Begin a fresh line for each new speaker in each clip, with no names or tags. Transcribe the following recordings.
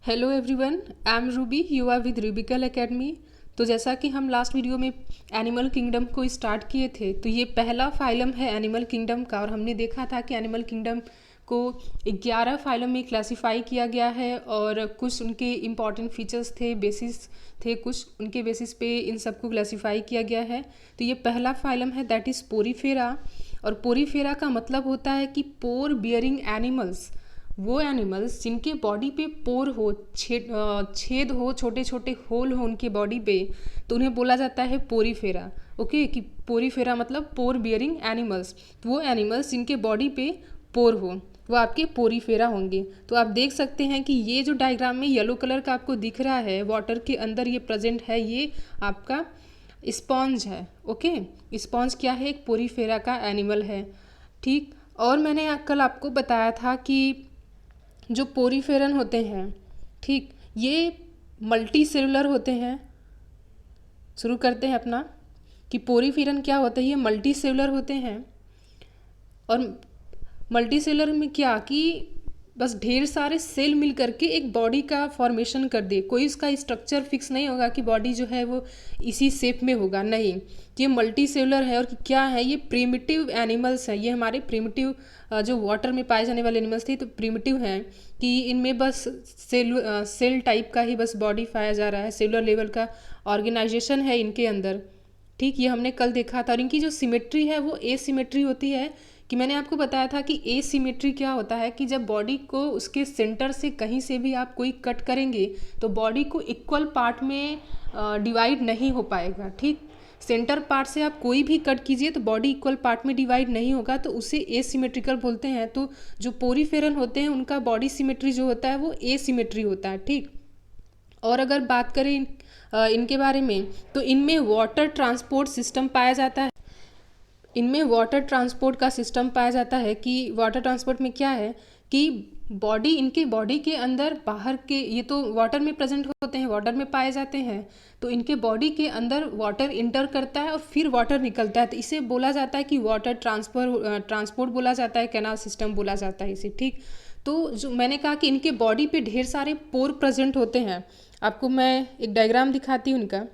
Hello everyone, I am Ruby, you are with Rubical academy. तो जैसा कि हम लास्ट वीडियो में एनिमल किंगडम को स्टार्ट किए थे, तो ये पहला फाइलम है एनिमल किंगडम का। और हमने देखा था कि एनिमल किंगडम को 11 फाइलम में क्लासिफाई किया गया है और कुछ उनके इम्पॉर्टेंट फीचर्स थे, बेसिस थे, कुछ उनके बेसिस पे इन सबको क्लासिफाई किया गया है। तो ये पहला फाइलम है, दैट इज़ पोरीफेरा। और पोरीफेरा का मतलब होता है कि पोर बियरिंग एनिमल्स, वो एनिमल्स जिनके बॉडी पे पोर हो, छेद हो, छोटे छोटे होल हो उनके बॉडी पे, तो उन्हें बोला जाता है पोरीफेरा। ओके, कि पोरीफेरा मतलब पोर बियरिंग एनिमल्स। तो वो एनिमल्स जिनके बॉडी पे पोर हो वो आपके पोरीफेरा होंगे। तो आप देख सकते हैं कि ये जो डायग्राम में येलो कलर का आपको दिख रहा है, वाटर के अंदर ये प्रेजेंट है, ये आपका स्पॉन्ज है। ओके, स्पॉन्ज क्या है? एक पोरीफेरा का एनिमल है। ठीक। और मैंने कल आपको बताया था कि जो पोरीफेरन होते हैं, ठीक, ये मल्टी सेलुलर होते हैं। शुरू करते हैं अपना कि पोरीफेरन क्या होता है। ये मल्टी सेलुलर होते हैं। और मल्टी सेलुलर में क्या कि बस ढेर सारे सेल मिल करके एक बॉडी का फॉर्मेशन कर दे। कोई इसका स्ट्रक्चर फिक्स नहीं होगा कि बॉडी जो है वो इसी शेप में होगा, नहीं। ये मल्टी सेलुलर है। और क्या है? ये प्रिमिटिव एनिमल्स है। ये हमारे प्रिमिटिव जो वाटर में पाए जाने वाले एनिमल्स थे, तो प्रिमिटिव हैं कि इनमें बस सेल टाइप का ही बस बॉडी पाया जा रहा है, सेलुलर लेवल का ऑर्गेनाइजेशन है इनके अंदर। ठीक, ये हमने कल देखा था। और इनकी जो सिमेट्री है वो एसिमेट्री होती है। कि मैंने आपको बताया था कि एसिमेट्री क्या होता है कि जब बॉडी को उसके सेंटर से कहीं से भी आप कोई कट करेंगे तो बॉडी को इक्वल पार्ट में डिवाइड नहीं हो पाएगा। ठीक, सेंटर पार्ट से आप कोई भी कट कीजिए तो बॉडी इक्वल पार्ट में डिवाइड नहीं होगा, तो उसे एसिमेट्रिकल बोलते हैं। तो जो पोरीफेरन होते हैं उनका बॉडी सिमेट्री जो होता है वो एसिमेट्री होता है। ठीक। और अगर बात करें इनके बारे में, तो इनमें वाटर ट्रांसपोर्ट सिस्टम पाया जाता है। इनमें वाटर ट्रांसपोर्ट का सिस्टम पाया जाता है। कि वाटर ट्रांसपोर्ट में क्या है कि बॉडी, इनके बॉडी के अंदर बाहर के, ये तो वाटर में प्रेजेंट होते हैं, वाटर में पाए जाते हैं, तो इनके बॉडी के अंदर वाटर इंटर करता है और फिर वाटर निकलता है। तो इसे बोला जाता है कि वाटर ट्रांसपोर्ट बोला जाता है, कैनाल सिस्टम बोला जाता है इसे। ठीक। तो जो मैंने कहा कि इनके बॉडी पे ढेर सारे पोर प्रेजेंट होते हैं। आपको मैं एक डायग्राम दिखाती हूँ इनका,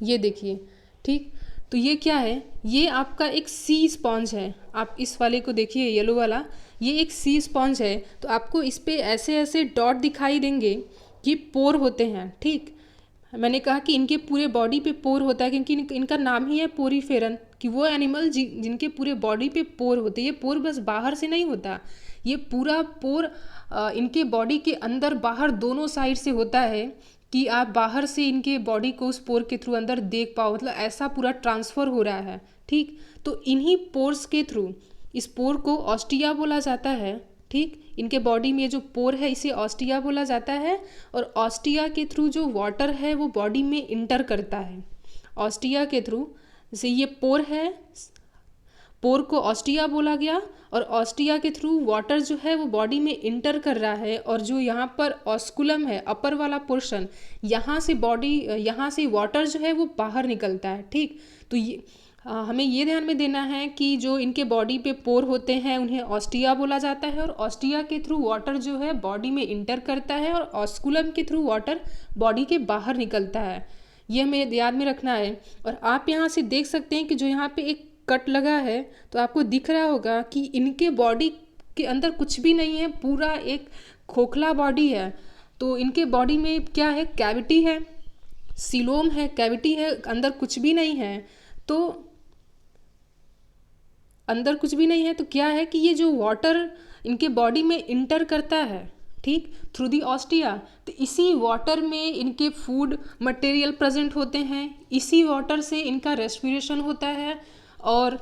ये देखिए। ठीक। तो ये क्या है? ये आपका एक सी स्पॉन्ज है। आप इस वाले को देखिए, येलो वाला, ये एक सी स्पॉन्ज है। तो आपको इस पे ऐसे ऐसे डॉट दिखाई देंगे कि पोर होते हैं। ठीक। मैंने कहा कि इनके पूरे बॉडी पे पोर होता है क्योंकि इनका नाम ही है पोरीफेरन, कि वो एनिमल जिनके पूरे बॉडी पे पोर होते हैं। ये पोर बस बाहर से नहीं होता, ये पूरा पोर इनके बॉडी के अंदर बाहर दोनों साइड से होता है कि आप बाहर से इनके बॉडी को उस पोर के थ्रू अंदर देख पाओ, मतलब ऐसा पूरा ट्रांसफ़र हो रहा है। ठीक। तो इन्हीं पोर्स के थ्रू, इस पोर को ऑस्टिया बोला जाता है। ठीक। इनके बॉडी में जो पोर है इसे ऑस्टिया बोला जाता है। और ऑस्टिया के थ्रू जो वाटर है वो बॉडी में इंटर करता है। ऑस्टिया के थ्रू, जैसे ये पोर है, पोर को ऑस्टिया बोला गया, और ऑस्टिया के थ्रू वाटर जो है वो बॉडी में इंटर कर रहा है। और जो यहाँ पर ऑस्कुलम है, अपर वाला पोर्शन, यहाँ से बॉडी, यहाँ से वाटर जो है वो बाहर निकलता है। ठीक। तो ये हमें ये ध्यान में देना है कि जो इनके बॉडी पे पोर होते हैं उन्हें ऑस्टिया बोला जाता है। और ऑस्टिया के थ्रू वाटर जो है बॉडी में इंटर करता है और ऑस्कुलम के थ्रू वाटर बॉडी के बाहर निकलता है। ये हमें याद में रखना है। और आप यहाँ से देख सकते हैं कि जो यहाँ पे एक कट लगा है, तो आपको दिख रहा होगा कि इनके बॉडी के अंदर कुछ भी नहीं है, पूरा एक खोखला बॉडी है। तो इनके बॉडी में क्या है? कैविटी है, सिलोम है, कैविटी है, अंदर कुछ भी नहीं है। तो अंदर कुछ भी नहीं है तो क्या है कि ये जो वाटर इनके बॉडी में इंटर करता है, ठीक, थ्रू दी ऑस्टिया, तो इसी वाटर में इनके फूड मटेरियल प्रेजेंट होते हैं, इसी वाटर से इनका रेस्पिरेशन होता है। और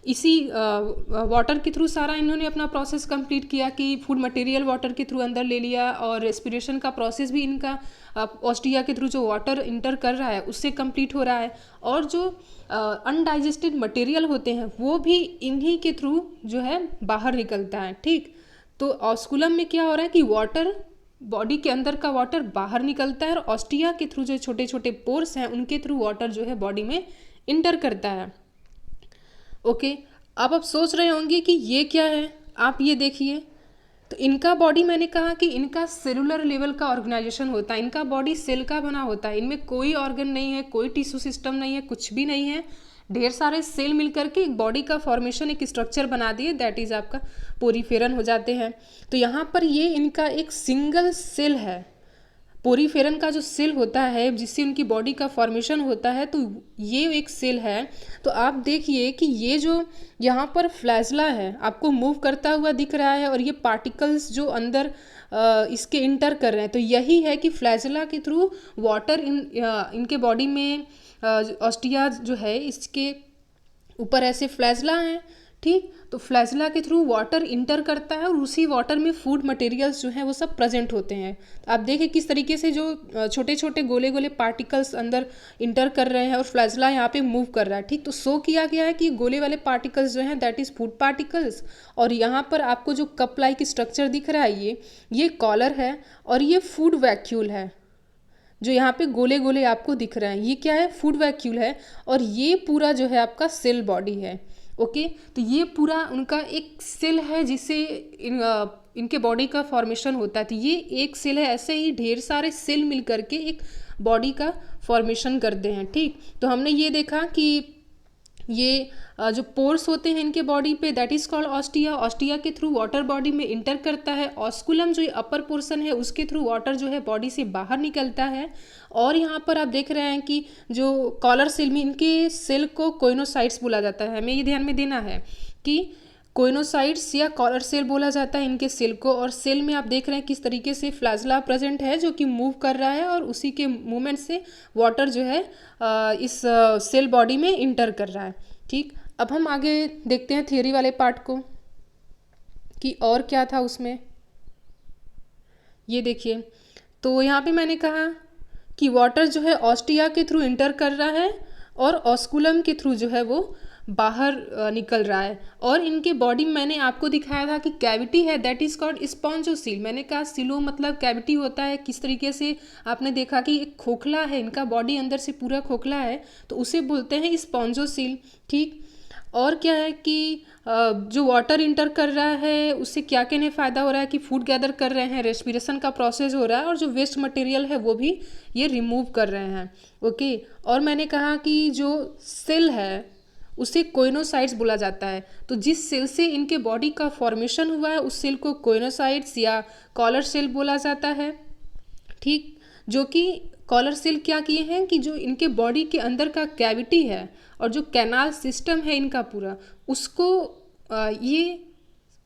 इसी वाटर के थ्रू सारा इन्होंने अपना प्रोसेस कंप्लीट किया कि फूड मटेरियल वाटर के थ्रू अंदर ले लिया, और रेस्पिरेशन का प्रोसेस भी इनका ऑस्टिया के थ्रू जो वाटर इंटर कर रहा है उससे कंप्लीट हो रहा है। और जो अनडाइजेस्टेड मटेरियल होते हैं वो भी इन्हीं के थ्रू जो है बाहर निकलता है। ठीक। तो ऑस्कुलम में क्या हो रहा है कि वाटर, बॉडी के अंदर का वाटर बाहर निकलता है, और ऑस्टिया के थ्रू जो छोटे छोटे पोर्स हैं उनके थ्रू वाटर जो है बॉडी में इंटर करता है। ओके। अब आप सोच रहे होंगे कि ये क्या है, आप ये देखिए। तो तो इनका बॉडी मैंने कहा कि इनका सेलुलर लेवल का ऑर्गेनाइजेशन होता है, इनका बॉडी सेल का बना होता है, इनमें कोई ऑर्गन नहीं है, कोई टिश्यू सिस्टम नहीं है, कुछ भी नहीं है, ढेर सारे सेल मिलकर के एक बॉडी का फॉर्मेशन, एक स्ट्रक्चर बना दिए, दैट इज आपका पोरीफेरन हो जाते हैं। तो यहाँ पर ये इनका एक सिंगल सेल है, पोरीफेरन का जो सेल होता है जिससे उनकी बॉडी का फॉर्मेशन होता है, तो ये एक सेल है। तो आप देखिए कि ये जो यहाँ पर फ्लैजला है आपको मूव करता हुआ दिख रहा है और ये पार्टिकल्स जो अंदर इसके इंटर कर रहे हैं, तो यही है कि फ्लैजला के थ्रू वाटर इनके बॉडी में ऑस्टिया जो है इसके ऊपर ऐसे फ्लैजला हैं, ठीक। तो फ्लैजला के थ्रू वाटर इंटर करता है और उसी वाटर में फूड मटेरियल्स जो हैं वो सब प्रेजेंट होते हैं। तो आप देखिए किस तरीके से जो छोटे छोटे गोले गोले पार्टिकल्स अंदर इंटर कर रहे हैं और फ्लैजला यहाँ पे मूव कर रहा है, ठीक। तो शो किया गया है कि गोले वाले पार्टिकल्स जो हैं दैट इज़ फूड पार्टिकल्स, और यहाँ पर आपको जो कप लाइक स्ट्रक्चर दिख रहा है ये कॉलर है और ये फूड वैक्यूल है। जो यहाँ पे गोले गोले आपको दिख रहे हैं ये क्या है, फूड वैक्यूल है, और ये पूरा जो है आपका सेल बॉडी है। ओके, तो ये पूरा उनका एक सेल है जिससे इनके बॉडी का फॉर्मेशन होता है। तो ये एक सेल है, ऐसे ही ढेर सारे सेल मिल करके एक बॉडी का फॉर्मेशन करते हैं, ठीक। तो हमने ये देखा कि ये जो पोर्स होते हैं इनके बॉडी पे that is called ostia, ostia के थ्रू वाटर बॉडी में इंटर करता है। ऑस्कुलम जो अपर पोर्शन है उसके थ्रू वाटर जो है बॉडी से बाहर निकलता है। और यहाँ पर आप देख रहे हैं कि जो कॉलर सेल में इनके सेल को कोइनोसाइट्स बोला जाता है, हमें ये ध्यान में देना है कि कोइनोसाइट्स या कॉलर सेल बोला जाता है इनके सेल को। और सेल में आप देख रहे हैं किस तरीके से फ्लैजला प्रेजेंट है जो कि मूव कर रहा है और उसी के मूवमेंट से वाटर जो है इस सेल बॉडी में इंटर कर रहा है, ठीक। अब हम आगे देखते हैं थियरी वाले पार्ट को कि और क्या था उसमें। ये देखिए, तो यहाँ पे मैंने कहा कि वाटर जो है ऑस्टिया के थ्रू इंटर कर रहा है और ऑस्कुलम के थ्रू जो है वो बाहर निकल रहा है। और इनके बॉडी में मैंने आपको दिखाया था कि कैविटी है दैट इज कॉल्ड स्पॉन्जोसील। मैंने कहा सिलो मतलब कैविटी होता है, किस तरीके से आपने देखा कि एक खोखला है, इनका बॉडी अंदर से पूरा खोखला है, तो उसे बोलते हैं स्पॉन्जोसील, ठीक। और क्या है कि जो वाटर इंटर कर रहा है उससे क्या कहने फ़ायदा हो रहा है कि फूड गैदर कर रहे हैं, रेस्पिरेशन का प्रोसेस हो रहा है, और जो वेस्ट मटेरियल है वो भी ये रिमूव कर रहे हैं। ओके, और मैंने कहा कि जो सेल है उसे कोइनोसाइट्स बोला जाता है। तो जिस सेल से इनके बॉडी का फॉर्मेशन हुआ है उस सेल को कोइनोसाइट्स या कॉलर सेल बोला जाता है, ठीक। जो कि कॉलर सेल क्या किए हैं कि जो इनके बॉडी के अंदर का कैविटी है और जो कैनाल सिस्टम है इनका पूरा, उसको ये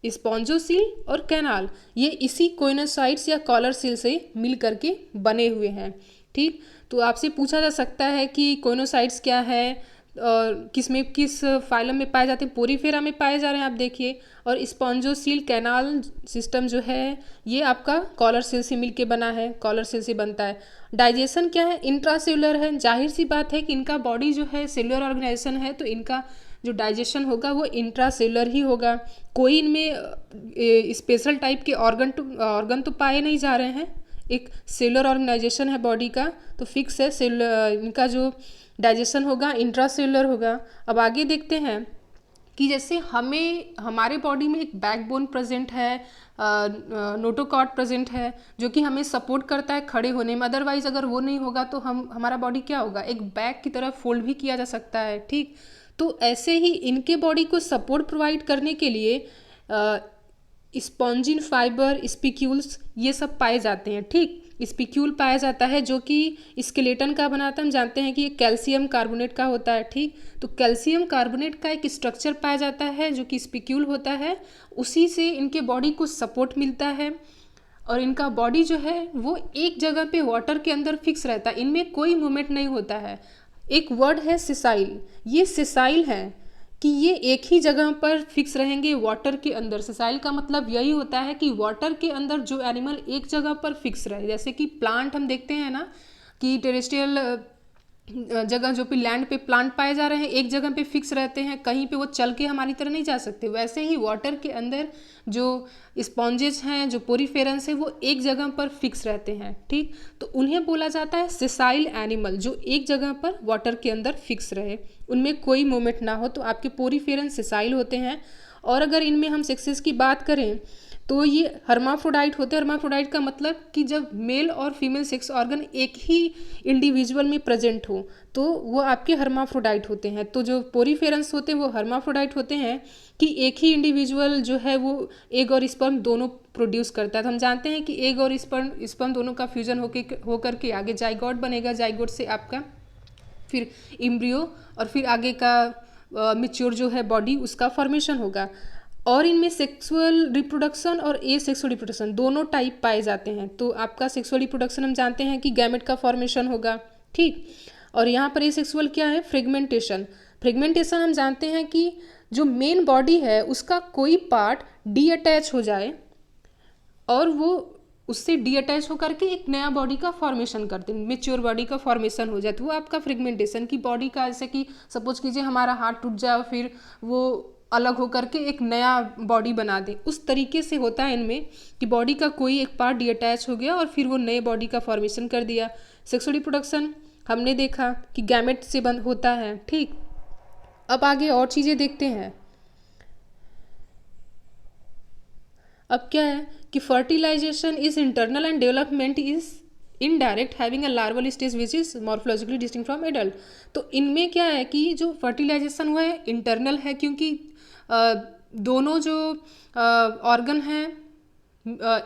स्पॉन्जोसील और कैनाल ये इसी कोइनोसाइट्स या कॉलर सेल से मिल करके बने हुए हैं, ठीक। तो आपसे पूछा जा सकता है कि कोइनोसाइट्स क्या है और किस फाइलम में पाए जाते हैं, पोरीफेरा में पाए जा रहे हैं आप देखिए। और स्पॉन्जोसील कैनाल सिस्टम जो है ये आपका कॉलर सेल से मिलके बना है, कॉलर सेल से बनता है। डाइजेशन क्या है, इंट्रासेलुलर है। जाहिर सी बात है कि इनका बॉडी जो है सेलुलर ऑर्गेनाइजेशन है, तो इनका जो डाइजेशन होगा वो इंट्रासेलुलर ही होगा। कोई इनमें स्पेशल टाइप के ऑर्गन तो पाए नहीं जा रहे हैं। एक सेलुलर ऑर्गेनाइजेशन है बॉडी का, तो फिक्स है इनका जो डाइजेशन होगा इंट्रासेलुलर होगा। अब आगे देखते हैं कि जैसे हमारे बॉडी में एक बैकबोन प्रेजेंट है, नोटोकॉर्ड प्रेजेंट है जो कि हमें सपोर्ट करता है खड़े होने में। अदरवाइज अगर वो नहीं होगा तो हमारा बॉडी क्या होगा, एक बैक की तरह फोल्ड भी किया जा सकता है, ठीक। तो ऐसे ही इनके बॉडी को सपोर्ट प्रोवाइड करने के लिए स्पॉन्जिन फाइबर, स्पिक्यूल्स ये सब पाए जाते हैं, ठीक। स्पिक्यूल पाया जाता है जो कि स्केलेटन का बनाता है। हम जानते हैं कि ये कैल्शियम कार्बोनेट का होता है, ठीक। तो कैल्शियम कार्बोनेट का एक स्ट्रक्चर पाया जाता है जो कि स्पिक्यूल होता है, उसी से इनके बॉडी को सपोर्ट मिलता है। और इनका बॉडी जो है वो एक जगह पे वाटर के अंदर फिक्स रहता है, इनमें कोई मूवमेंट नहीं होता है। एक वर्ड है सिसाइल, ये सिसाइल है कि ये एक ही जगह पर फिक्स रहेंगे वाटर के अंदर। सिसाइल का मतलब यही होता है कि वाटर के अंदर जो एनिमल एक जगह पर फिक्स रहे। जैसे कि प्लांट हम देखते हैं ना कि टेरेस्ट्रियल जगह जो पे लैंड पे प्लांट पाए जा रहे हैं एक जगह पे फिक्स रहते हैं, कहीं पे वो चल के हमारी तरह नहीं जा सकते। वैसे ही वाटर के अंदर जो स्पॉन्जेस हैं, जो पोरीफेरन्स हैं, वो एक जगह पर फिक्स रहते हैं, ठीक। तो उन्हें बोला जाता है सेसाइल एनिमल, जो एक जगह पर वाटर के अंदर फिक्स रहे, उनमें कोई मूवमेंट ना हो, तो आपके पोरीफेरन्स सेसाइल होते हैं। और अगर इनमें हम सेक्सेस की बात करें तो ये हर्माफ्रोडाइट होते हैं। हर्माफ्रोडाइट का मतलब कि जब मेल और फीमेल सेक्स ऑर्गन एक ही इंडिविजुअल में प्रेजेंट हो तो वो आपके हर्माफ्रोडाइट होते हैं। तो जो पोरीफेरेंस होते हैं वो हर्माफ्रोडाइट होते हैं कि एक ही इंडिविजुअल जो है वो एग और स्पर्म दोनों प्रोड्यूस करता है। तो हम जानते हैं कि एग और स्पर्म दोनों का फ्यूजन होकर के आगे जाइगोट बनेगा, जाइगोट से आपका फिर इम्ब्रियो और फिर आगे का मैच्योर जो है बॉडी उसका फॉर्मेशन होगा। और इनमें सेक्सुअल रिप्रोडक्शन और ए सेक्सुअल रिप्रोडक्शन दोनों टाइप पाए जाते हैं। तो आपका सेक्सुअल रिप्रोडक्शन हम जानते हैं कि गैमेट का फॉर्मेशन होगा, ठीक। और यहाँ पर ए सेक्सुअल क्या है, फ्रेगमेंटेशन। फ्रेगमेंटेशन हम जानते हैं कि जो मेन बॉडी है उसका कोई पार्ट डी अटैच हो जाए और वो उससे डी अटैच होकर के एक नया बॉडी का फॉर्मेशन करते हैं, मेच्योर बॉडी का फॉर्मेशन हो जाए तो वो आपका फ्रेगमेंटेशन की बॉडी का, जैसे कि सपोज कीजिए हमारा हाथ टूट जाए फिर वो अलग होकर के एक नया बॉडी बना दे, उस तरीके से होता है इनमें कि बॉडी का कोई एक पार्ट डी अटैच हो गया और फिर वो नए बॉडी का फॉर्मेशन कर दिया। सेक्सुअल रिप्रोडक्शन हमने देखा कि गैमेट से बंद होता है, ठीक। अब आगे और चीज़ें देखते हैं। अब क्या है कि fertilization is internal and development is indirect having a larval stage which is morphologically distinct from adult. तो इनमें क्या है कि जो फर्टिलाइजेशन हुआ है इंटरनल है क्योंकि दोनों जो ऑर्गन हैं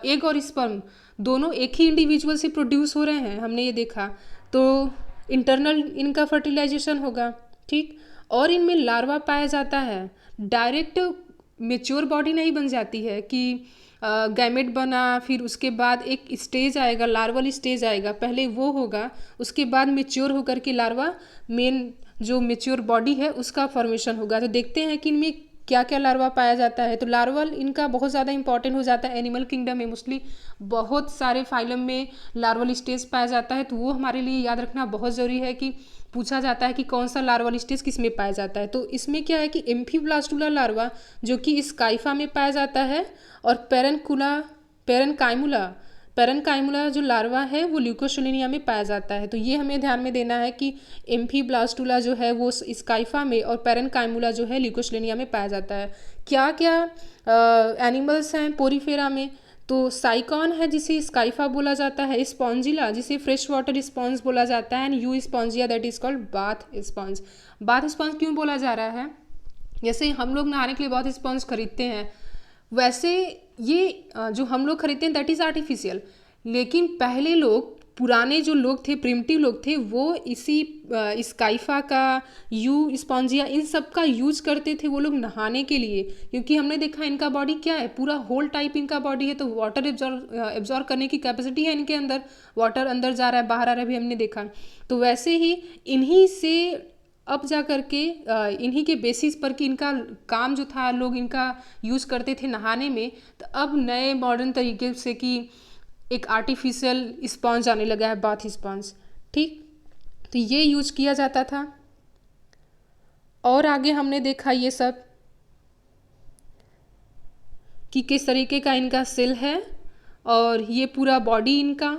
एग और स्पर्म दोनों एक ही इंडिविजुअल से प्रोड्यूस हो रहे हैं, हमने ये देखा। तो इंटरनल इनका फर्टिलाइजेशन होगा, ठीक। और इनमें लार्वा पाया जाता है, डायरेक्ट मेच्योर बॉडी नहीं बन जाती है कि गैमेट बना फिर उसके बाद एक स्टेज आएगा, लार्वल स्टेज आएगा, पहले वो होगा उसके बाद मेच्योर होकर के लार्वा मेन जो मेच्योर बॉडी है उसका फॉर्मेशन होगा। तो देखते हैं कि इनमें क्या क्या लार्वा पाया जाता है। तो लार्वल इनका बहुत ज़्यादा इंपॉर्टेंट हो जाता है एनिमल किंगडम में, मोस्टली बहुत सारे फाइलम में लार्वल स्टेज पाया जाता है। तो वो हमारे लिए याद रखना बहुत ज़रूरी है कि पूछा जाता है कि कौन सा लार्वल स्टेज किस में पाया जाता है। तो इसमें क्या है कि एम्फीब्लास्टुला लार्वा जो कि स्काइफा में पाया जाता है और पेरेनकाइमुला जो लार्वा है वो ल्यूकोसिलिनिया में पाया जाता है। तो ये हमें ध्यान में देना है कि एम्फीब्लास्टुला जो है वो स्काइफा में और पेरेनकाइमुला जो है ल्यूकोसिलिनिया में पाया जाता है। क्या क्या एनिमल्स हैं पोरीफेरा में, तो साइकॉन है जिसे स्काइफा बोला जाता है, स्पॉन्जिला जिसे फ्रेश वाटर स्पॉन्ज बोला जाता है, and you Spongia that is called bath sponge. Bath sponge क्यों बोला जा रहा है, जैसे हम लोग नहाने के लिए बहुत स्पॉन्ज खरीदते हैं, वैसे ये जो हम लोग खरीदते हैं दैट इज़ आर्टिफिशियल, लेकिन पहले लोग पुराने जो लोग थे, प्रिमिटिव लोग थे, वो इसी स्काइफा का, यू स्पॉन्जिया इन सब का यूज करते थे वो लोग नहाने के लिए, क्योंकि हमने देखा इनका बॉडी क्या है, पूरा होल टाइप इनका बॉडी है। तो वाटर एब्जॉर्ब करने की कैपेसिटी है इनके अंदर, वाटर अंदर जा रहा है बाहर आ रहा है भी हमने देखा। तो वैसे ही इन्हीं से अब जा कर के इन्हीं के बेसिस पर कि इनका काम जो था लोग इनका यूज़ करते थे नहाने में, तो अब नए मॉडर्न तरीके से कि एक आर्टिफिशियल स्पॉन्ज आने लगा है, बाथ स्पॉन्ज, ठीक। तो ये यूज किया जाता था। और आगे हमने देखा ये सब कि किस तरीके का इनका सेल है और ये पूरा बॉडी इनका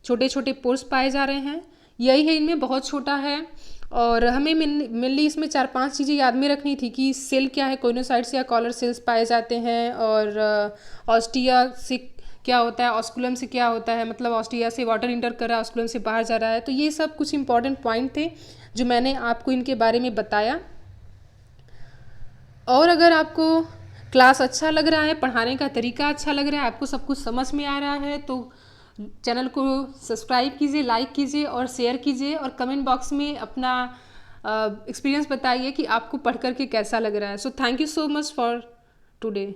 छोटे छोटे पोर्स पाए जा रहे हैं, यही है इनमें बहुत छोटा है। और हमें मेनली इसमें 4-5 चीज़ें याद में रखनी थी कि सेल क्या है, कोइनोसाइट्स या कॉलर सेल्स पाए जाते हैं, और ऑस्टिया से क्या होता है, ऑस्कुलम से क्या होता है, मतलब ऑस्टिया से वाटर इंटर कर रहा है, ऑस्कुलम से बाहर जा रहा है। तो ये सब कुछ इंपॉर्टेंट पॉइंट थे जो मैंने आपको इनके बारे में बताया। और अगर आपको क्लास अच्छा लग रहा है, पढ़ाने का तरीका अच्छा लग रहा है, आपको सब कुछ समझ में आ रहा है, तो चैनल को सब्सक्राइब कीजिए, लाइक कीजिए और शेयर कीजिए, और कमेंट बॉक्स में अपना एक्सपीरियंस बताइए कि आपको पढ़ कर के कैसा लग रहा है। So thank you so much for today.